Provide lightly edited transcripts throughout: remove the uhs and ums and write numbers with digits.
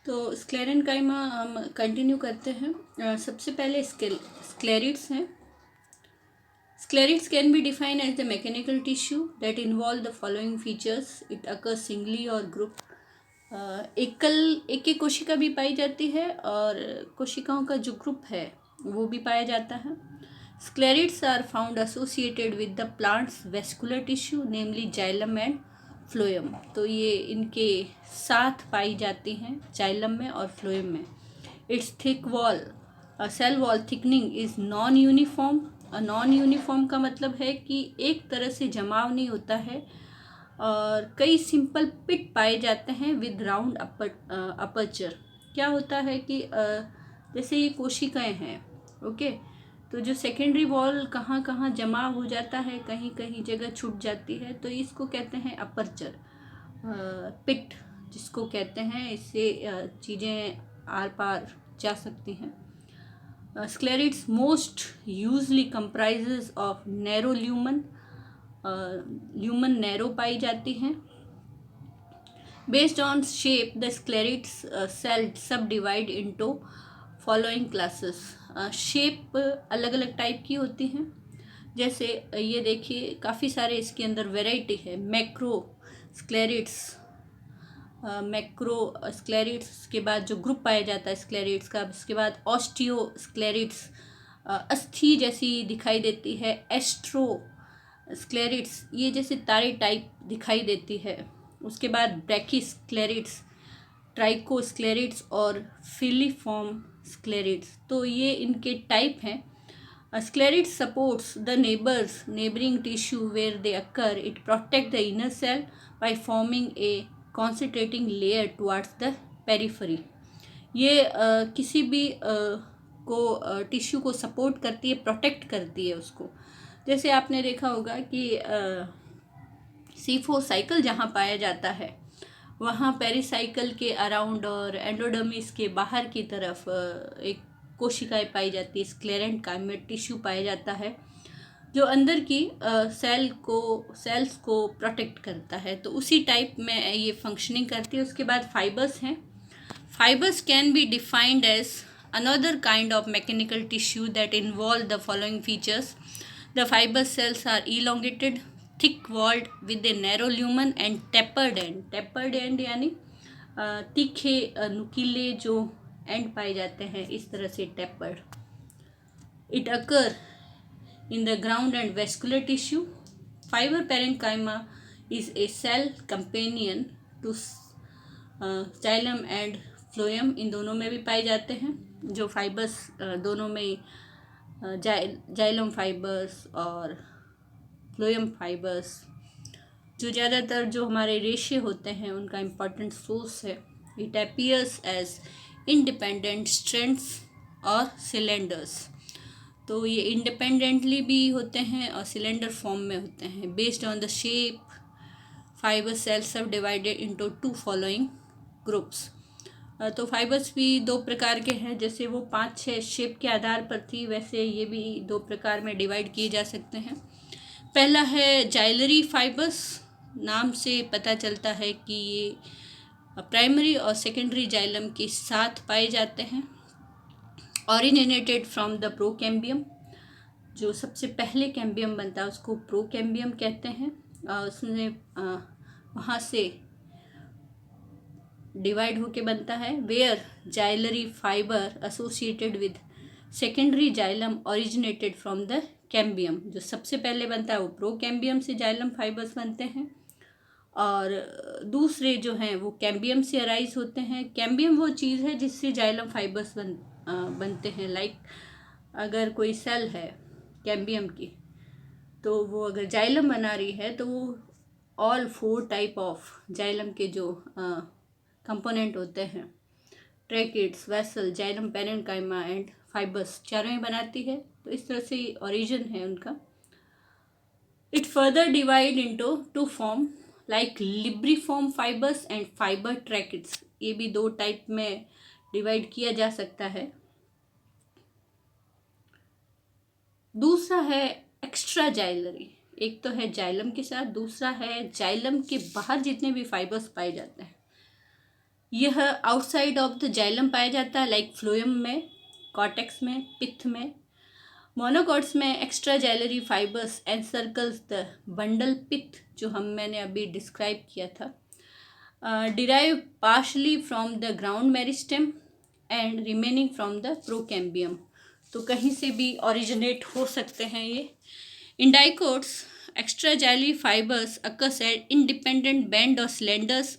तो स्क्लेरेनकाइमा हम कंटिन्यू करते हैं। सबसे पहले स्क्लेरिड्स हैं। Sclerids can be defined as the mechanical tissue that involve the following features. It occurs singly or group. एक एक कोशिका भी पाई जाती है और कोशिकाओं का जो ग्रुप है वो भी पाया जाता है। Sclerids are found associated with the plant's vascular tissue, namely xylem and phloem. तो ये इनके साथ पाई जाती हैं जाइलम में और फ्लोएम में। Its thick wall, cell wall thickening is non uniform. Non uniform का मतलब है कि एक तरह से जमाव नहीं होता है और कई सिंपल पिट पाए जाते हैं विद राउंड अपर्चर। क्या होता है कि जैसे ये कोशिकाएं हैं, ओके, तो जो सेकेंडरी वॉल कहाँ कहाँ जमा हो जाता है, कहीं कहीं जगह छूट जाती है, तो इसको कहते हैं अपर्चर पिट जिसको कहते हैं। इससे चीज़ें आर पार जा सकती हैं। Sclerids most usually comprises of narrow lumen, lumen narrow पाई जाती हैं। Based on shape, the sclerids cell subdivide into following classes. Shape अलग अलग टाइप की होती हैं। जैसे ये देखिए काफ़ी सारे इसके अंदर वेराइटी है। मैक्रो स्क्लेरिड्स, मैक्रो स्क्लेरिड्स के बाद जो ग्रुप पाया जाता है स्क्लेरिड्स का, उसके बाद ऑस्टियो स्क्लेरिड्स अस्थि जैसी दिखाई देती है। एस्ट्रो स्क्लेरिड्स ये जैसे तारे टाइप दिखाई देती है। उसके बाद ब्रैकिस्क्लेरिड्स, ट्राइको स्क्लेरिड्स और फिलीफॉर्म स्क्लेरिड्स। तो ये इनके टाइप हैं। Sclerids supports the neighboring tissue where they occur. It protects the inner cell by forming a concentrating layer towards the periphery. ये किसी भी को टिश्यू को सपोर्ट करती है, प्रोटेक्ट करती है उसको। जैसे आपने देखा होगा कि C4 साइकिल जहाँ पाया जाता है वहाँ पेरिसाइकिल के अराउंड और एंडोडर्मिस के बाहर की तरफ एक कोशिकाएं पाई जाती है। स्क्लेरेनकाइमा टिश्यू पाया जाता है जो अंदर की सेल्स को प्रोटेक्ट करता है। तो उसी टाइप में ये फंक्शनिंग करती है। उसके बाद फाइबर्स हैं। Fibres can be defined as another kind of mechanical tissue that involve the following features. The fibre cells are elongated, thick walled with a narrow lumen and tapered end. Tapered end यानी तीखे नुकीले जो and पाए जाते हैं, इस तरह से tapered. It occur in the ground and vascular tissue. Fibre parenchyma is a cell companion to xylem and phloem. इन दोनों में भी पाए जाते हैं। जो फाइबर्स दोनों में जाइलम फाइबर्स और फ्लोएम फाइबर्स, जो ज़्यादातर जो हमारे रेशे होते हैं उनका इम्पॉर्टेंट सोर्स है। It appears as independent strands और सिलेंडर्स। तो ये इंडिपेंडेंटली भी होते हैं और सिलेंडर फॉर्म में होते हैं। Based on the shape, fibre cells sub divided into 2 following groups. तो फाइबर्स भी 2 प्रकार के हैं। जैसे वो 5-6 शेप के आधार पर थी, वैसे ये भी 2 प्रकार में डिवाइड किए जा सकते हैं। पहला है जाइलरी फाइबर्स। नाम से पता चलता है कि ये प्राइमरी और सेकेंडरी जाइलम के साथ पाए जाते हैं। Originated from the procambium. जो सबसे पहले कैम्बियम बनता है उसको प्रोकैम्बियम कहते हैं। उसने वहाँ से डिवाइड होके बनता है। Where xylary fibre associated with secondary xylem originated from the cambium. जो सबसे पहले बनता है वो प्रोकैम्बियम से जाइलम फाइबर्स बनते हैं और दूसरे जो हैं वो कैम्बियम से अराइज होते हैं। कैम्बियम वो चीज़ है जिससे जाइलम फाइबर्स बनते हैं। लाइक अगर कोई सेल है कैम्बियम की, तो वो अगर जाइलम बना रही है तो वो ऑल 4 टाइप ऑफ जाइलम के जो कंपोनेंट होते हैं, tracheids, vessel, xylem parenchyma and fibres, चारों ही बनाती है। तो इस तरह से ओरिजिन है उनका। It further divide into 2 form like libriform fibres and fibre tracheids. ये भी 2 टाइप में डिवाइड किया जा सकता है। दूसरा है एक्स्ट्रा जाइलरी। एक तो है जाइलम के साथ, दूसरा है जाइलम के बाहर जितने भी फाइबर्स पाए जाते हैं। यह आउटसाइड ऑफ द जाइलम पाया जाता है, लाइक फ्लोएम में, कॉर्टेक्स में, पिथ में। मोनोकॉट्स में extra xylary fibres एनसर्कल्स the bundle पिथ, जो मैंने अभी डिस्क्राइब किया था, derive partially from the ground meristem and remaining from the procambium. तो कहीं से भी ओरिजिनेट हो सकते हैं ये। इन dicots extra jelly fibers occurs at independent band or cylinders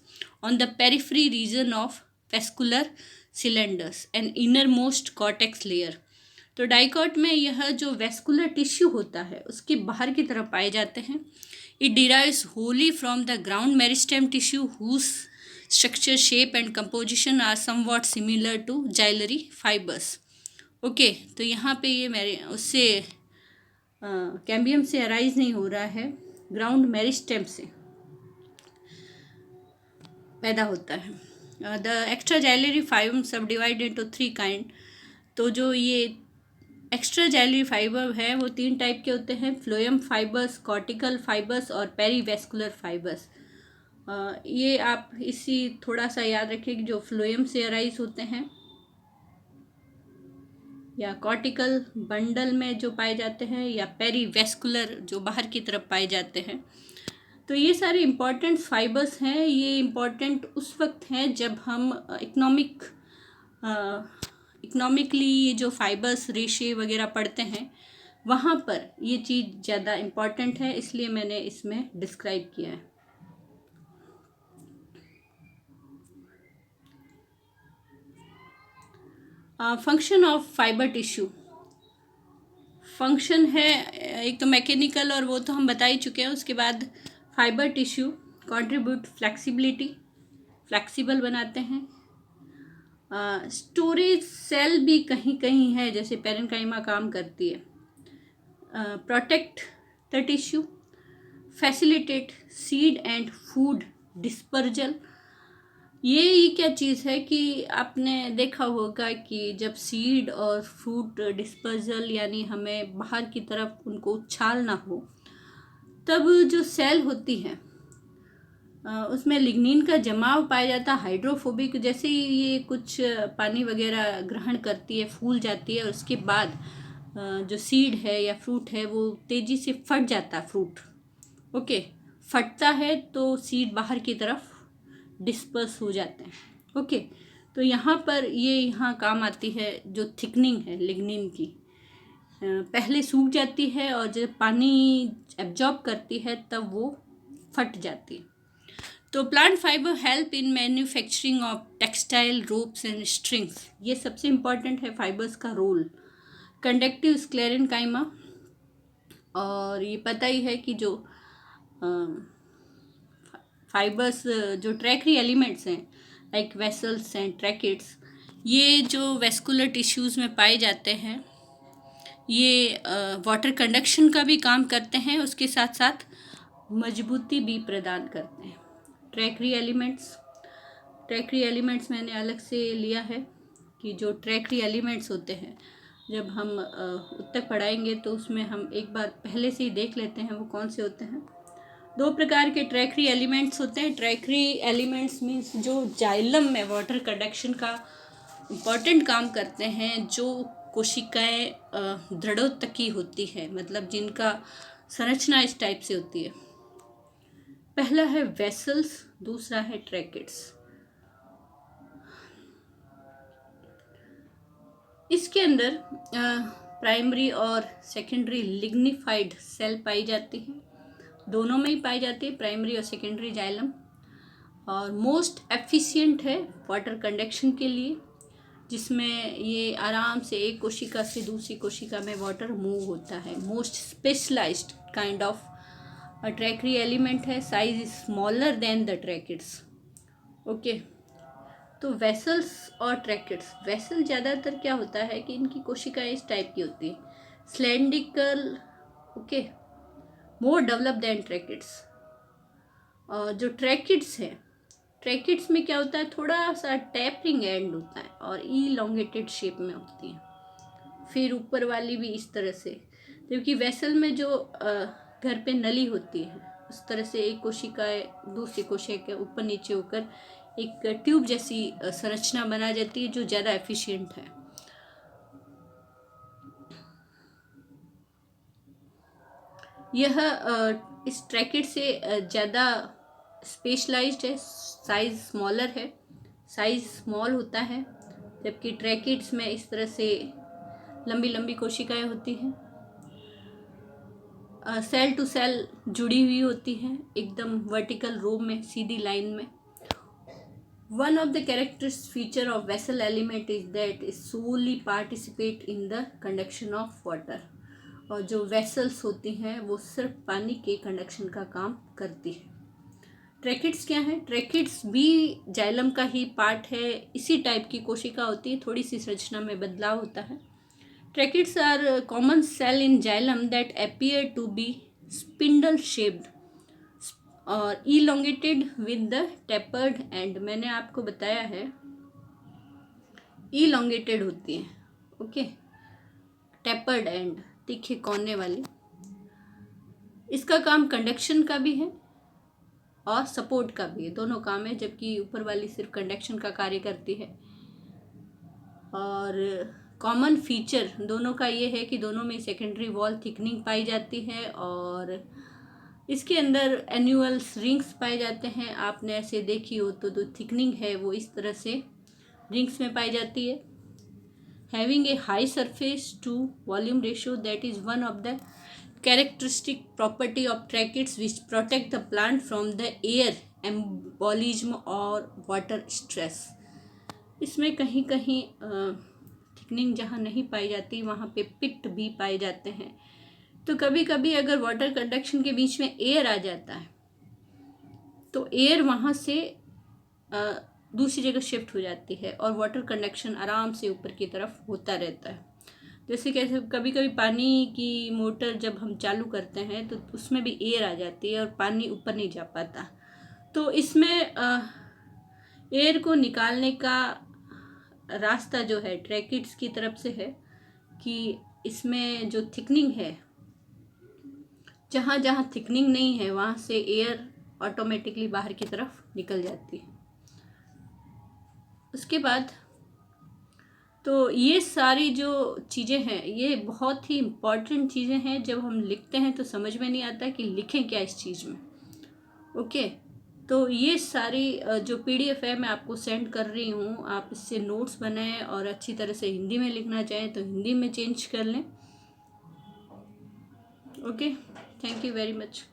on the periphery region of vascular cylinders and innermost cortex layer। तो dicot में यह जो वेस्कुलर टिश्यू होता है उसके बाहर की तरफ पाए जाते हैं। It derives wholly from the ground meristem tissue whose structure, shape and composition are somewhat similar to xylary fibres. Okay, तो यहाँ पे ये मेरे उससे कैम्बियम से अराइज नहीं हो रहा है, ग्राउंड मेरिस्टेम से पैदा होता है। द एक्स्ट्रा जाइलरी फाइबर सब डिवाइड इनटू 3 काइंड। तो जो ये एक्स्ट्रा जाइलरी फाइबर है वो 3 टाइप के होते हैं, फ्लोएम फाइबर्स, कॉर्टिकल फाइबर्स और पेरीवेस्कुलर फाइबर्स। ये आप इसी थोड़ा सा याद रखिए कि जो फ्लोएम से अराइज होते हैं या कॉर्टिकल बंडल में जो पाए जाते हैं या पेरीवेस्कुलर जो बाहर की तरफ पाए जाते हैं। तो ये सारे इम्पॉर्टेंट फाइबर्स हैं। ये इम्पॉर्टेंट उस वक्त हैं जब हम इकोनॉमिकली ये जो फाइबर्स रेशे वगैरह पढ़ते हैं वहाँ पर ये चीज़ ज़्यादा इम्पॉर्टेंट है, इसलिए मैंने इसमें डिस्क्राइब किया है। Function of fibre tissue. Function है एक तो मैकेनिकल और वो तो हम बता ही चुके हैं। उसके बाद fibre tissue contribute flexibility, flexible बनाते हैं। स्टोरेज सेल भी कहीं कहीं है, जैसे पेरेन्काइमा काम करती है। Protect the tissue, facilitate seed and food dispersal. ये क्या चीज़ है कि आपने देखा होगा कि जब सीड और फ्रूट डिस्पर्जल यानी हमें बाहर की तरफ उनको उछालना हो, तब जो सेल होती है उसमें लिग्निन का जमाव पाया जाता है, हाइड्रोफोबिक। जैसे ही ये कुछ पानी वगैरह ग्रहण करती है, फूल जाती है, और उसके बाद जो सीड है या फ्रूट है वो तेज़ी से फट जाता है। फ्रूट ओके फटता है तो सीड बाहर की तरफ डिस्पर्स हो जाते हैं। ओके, तो यहाँ पर ये यहाँ काम आती है जो थिकनिंग है लिग्निन की। पहले सूख जाती है और जब पानी एब्जॉर्ब करती है तब वो फट जाती है। तो plant fibre help in manufacturing of textile, ropes and strings. ये सबसे इम्पॉर्टेंट है फाइबर्स का रोल। कंडक्टिव स्क्लेरेन्काइमा, और ये पता ही है कि जो फाइबर्स जो ट्रैकरी एलिमेंट्स हैं लाइक वेसल्स एंड ट्रैकेट्स, ये जो वेस्कुलर टिश्यूज़ में पाए जाते हैं, ये वाटर कंडक्शन का भी काम करते हैं, उसके साथ साथ मजबूती भी प्रदान करते हैं। ट्रैकरी एलिमेंट्स मैंने अलग से लिया है कि जो ट्रैकरी एलिमेंट्स होते हैं जब हम उत्तक पढ़ाएंगे तो उसमें हम एक बार पहले से ही देख लेते हैं वो कौन से होते हैं। 2 प्रकार के ट्रैकरी एलिमेंट्स होते हैं। ट्रैकरी एलिमेंट्स मीन्स जो जाइलम में वाटर कंडक्शन का इम्पॉर्टेंट काम करते हैं, जो कोशिकाएं दृढ़ोत्तकी होती है, मतलब जिनका संरचना इस टाइप से होती है। पहला है वेसल्स, दूसरा है ट्रैकेट्स। इसके अंदर प्राइमरी और सेकेंडरी लिग्निफाइड सेल पाई जाती हैं, दोनों में ही पाई जाती है, प्राइमरी और सेकेंडरी जाइलम। और मोस्ट एफिशिएंट है वाटर कंडक्शन के लिए, जिसमें ये आराम से एक कोशिका से दूसरी कोशिका में वाटर मूव होता है। Most specialised kind of tracheary element है। Size is smaller than the tracheids. Okay, तो वेसल्स और ट्रैकेट्स। वेसल ज़्यादातर क्या होता है कि इनकी कोशिकाएं इस टाइप की होती है, सिलेंड्रिकल, ओके, मोर डेवलप देन ट्रैकेट्स। और जो ट्रैकेट्स है, ट्रैकेट्स में क्या होता है, थोड़ा सा टैपरिंग एंड होता है और इलोंगेटेड शेप में होती हैं। फिर ऊपर वाली भी इस तरह से, जबकि वेसल में जो घर पे नली होती है उस तरह से एक कोशिका दूसरी कोशिका के ऊपर नीचे होकर एक ट्यूब जैसी संरचना बना जाती है जो ज़्यादा एफिशिएंट है। यह इस ट्रैकेट से ज़्यादा स्पेशलाइज्ड है, साइज़ स्मॉलर है, साइज़ स्मॉल होता है, जबकि ट्रैकेट्स में इस तरह से लंबी लंबी कोशिकाएं होती हैं, सेल टू सेल जुड़ी हुई होती हैं, एकदम वर्टिकल रो में, सीधी लाइन में। One of the characteristic feature of vessel element is that it solely participate in the conduction of water। और जो वेसल्स होती हैं वो सिर्फ पानी के कंडक्शन का काम करती है। ट्रैकिड्स क्या है? ट्रैकिड्स भी जाइलम का ही पार्ट है, इसी टाइप की कोशिका होती है, थोड़ी सी संरचना में बदलाव होता है। Tracheids are common cell in xylem that appear to be spindle shaped और elongated with the tapered end. मैंने आपको बताया है इलोंगेटेड होती है, ओके, टेपर्ड एंड, तीखे कोने वाली। इसका काम कंडक्शन का भी है और सपोर्ट का भी है, दोनों काम है, जबकि ऊपर वाली सिर्फ कंडक्शन का कार्य करती है। और कॉमन फीचर दोनों का ये है कि दोनों में सेकेंडरी वॉल थिकनिंग पाई जाती है और इसके अंदर एन्यूअल्स रिंग्स पाए जाते हैं। आपने ऐसे देखी हो तो जो थिकनिंग है वो इस तरह से रिंग्स में पाई जाती है। Having a high surface to volume ratio that is one of the characteristic property of tracheids which protect the plant from the air embolism और वाटर स्ट्रेस। इसमें कहीं कहीं थिकनिंग जहाँ नहीं पाई जाती वहाँ पे पिट भी पाए जाते हैं। तो कभी कभी अगर वाटर कंडक्शन के बीच में एयर आ जाता है तो एयर वहाँ से दूसरी जगह शिफ्ट हो जाती है और वाटर कंडक्शन आराम से ऊपर की तरफ होता रहता है। जैसे कैसे कभी कभी पानी की मोटर जब हम चालू करते हैं तो उसमें भी एयर आ जाती है और पानी ऊपर नहीं जा पाता। तो इसमें एयर को निकालने का रास्ता जो है ट्रैकिड्स की तरफ से है कि इसमें जो थिकनिंग है, जहाँ जहाँ थिकनिंग नहीं है वहाँ से एयर ऑटोमेटिकली बाहर की तरफ निकल जाती है। उसके बाद तो ये सारी जो चीज़ें हैं ये बहुत ही इम्पॉर्टेंट चीज़ें हैं। जब हम लिखते हैं तो समझ में नहीं आता कि लिखें क्या इस चीज़ में, ओके। तो ये सारी जो PDF है मैं आपको सेंड कर रही हूँ, आप इससे नोट्स बनाएं और अच्छी तरह से हिंदी में लिखना चाहें तो हिंदी में चेंज कर लें, okay. Thank you very much.